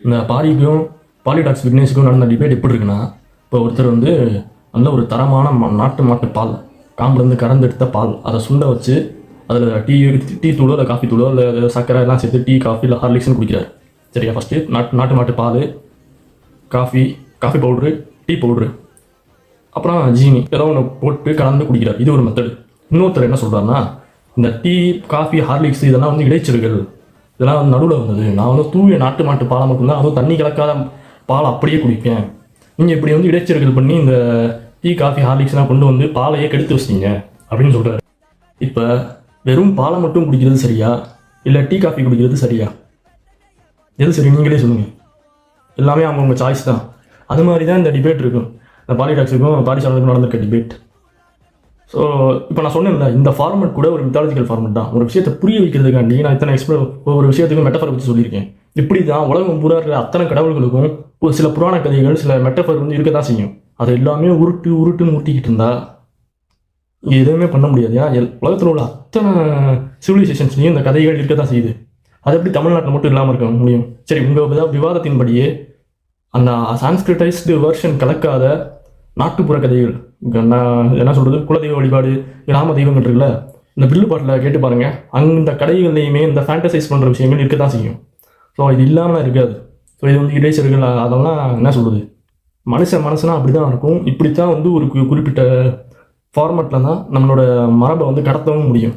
இந்த பாலிடாக்ஸ் விக்னேஷுக்கும் நடந்த டிபேட் எப்படி இருக்குன்னா, இப்போ ஒருத்தர் வந்து நல்ல ஒரு தரமான நாட்டு மாட்டு பால், காம்புலேருந்து கறந்து எடுத்த பால், அதை சுண்ட வச்சு அதில் டீ தூளோ இல்லை காஃபி தூளோ இல்லை சர்க்கரை எல்லாம் சேர்த்து டீ, காஃபி இல்லை ஹார்லிக்ஸ்னு குடிக்கிறார். சரியா? ஃபஸ்ட்டு நாட்டு மாட்டு பால், காஃபி பவுட்ரு, டீ பவுட்ரு, அப்புறம் ஜீனி ஏதோ ஒன்று போட்டு கலந்து குடிக்கிறார். இது ஒரு மெத்தடு. இன்னொருத்தர் என்ன சொல்கிறாருன்னா, இந்த டீ, காஃபி, ஹார்லிக்ஸ் இதெல்லாம் வந்து இடைச்சல்கள், இதெல்லாம் வந்து நடுவில் வந்தது. நான் வந்து தூய நாட்டு மாட்டு பாலை மட்டும்தான், அதுவும் தண்ணி கலக்காத பாலை அப்படியே குடிப்பேன். நீங்கள் இப்படி வந்து இடைச்சல்கள் பண்ணி இந்த டீ, காஃபி, ஹார்லிக்ஸ்லாம் கொண்டு வந்து பாலையே கெடுத்து வச்சிட்டீங்க அப்படின்னு சொல்கிறாரு. இப்போ வெறும் பாலை மட்டும் குடிக்கிறது சரியா, இல்லை டீ, காஃபி குடிக்கிறது சரியா? எது சரி நீங்களே சொல்லுங்கள். எல்லாமே அவங்கவுங்க சாய்ஸ் தான். அது மாதிரி தான் இந்த டிபேட் இருக்கும். இந்த பாலிடாக்ஸுக்கும் பாரிசாலனுக்கும் நடந்திருக்க டிபேட். ஸோ இப்போ நான் சொன்னேன்ல, இந்த ஃபார்மெட் கூட ஒரு மித்தாலஜிக்கல் ஃபார்மெட் தான். ஒரு விஷயத்தை புரிய வைக்கிறதுக்காண்டி நான் இத்தனை ஒரு விஷயத்துக்கும் மெட்டஃபர் வச்சு சொல்லியிருக்கேன். இப்படி தான் உலகம் பூரா இருக்கிற அத்தனை கடவுள்களுக்கும் ஒரு சில புராண கதைகள், சில மெட்டஃபர் வந்து இருக்க தான் செய்யும். அது எல்லாமே உருட்டுன்னு ஊட்டிக்கிட்டு இருந்தா இங்கே எதுவுமே பண்ண முடியாது. ஏன்னா உலகத்தில் உள்ள அத்தனை சிவிலைசேஷன்ஸ்லையும் இந்த கதைகள் இருக்க தான் செய்யுது. அது எப்படி தமிழ்நாட்டில் மட்டும் இல்லாமல் இருக்க முடியும்? சரி, உங்கள் விவாதத்தின்படியே அந்த சான்ஸ்கிரிட்டைஸ்டு வெர்ஷன் கலக்காத நாட்டுப்புற கதைகள், நான் என்ன சொல்கிறது, குலதெய்வ வழிபாடு, கிராம தெய்வங்கள் இருக்குல்ல, இந்த பில்லு பாட்டில் கேட்டு பாருங்கள். அந்த கடைகள்லையுமே இந்த ஃபேண்டசைஸ் பண்ணுற விஷயங்கள் இருக்க தான் செய்யும். ஸோ இது இல்லாமல் இருக்காது. ஸோ இது வந்து இடைச்சல்கள், அதெல்லாம் என்ன சொல்கிறது, மனுஷனா அப்படி தான் இருக்கும். இப்படித்தான் வந்து ஒரு குறிப்பிட்ட ஃபார்மெட்டில் தான் நம்மளோட மரபை வந்து கடத்தவும் முடியும்.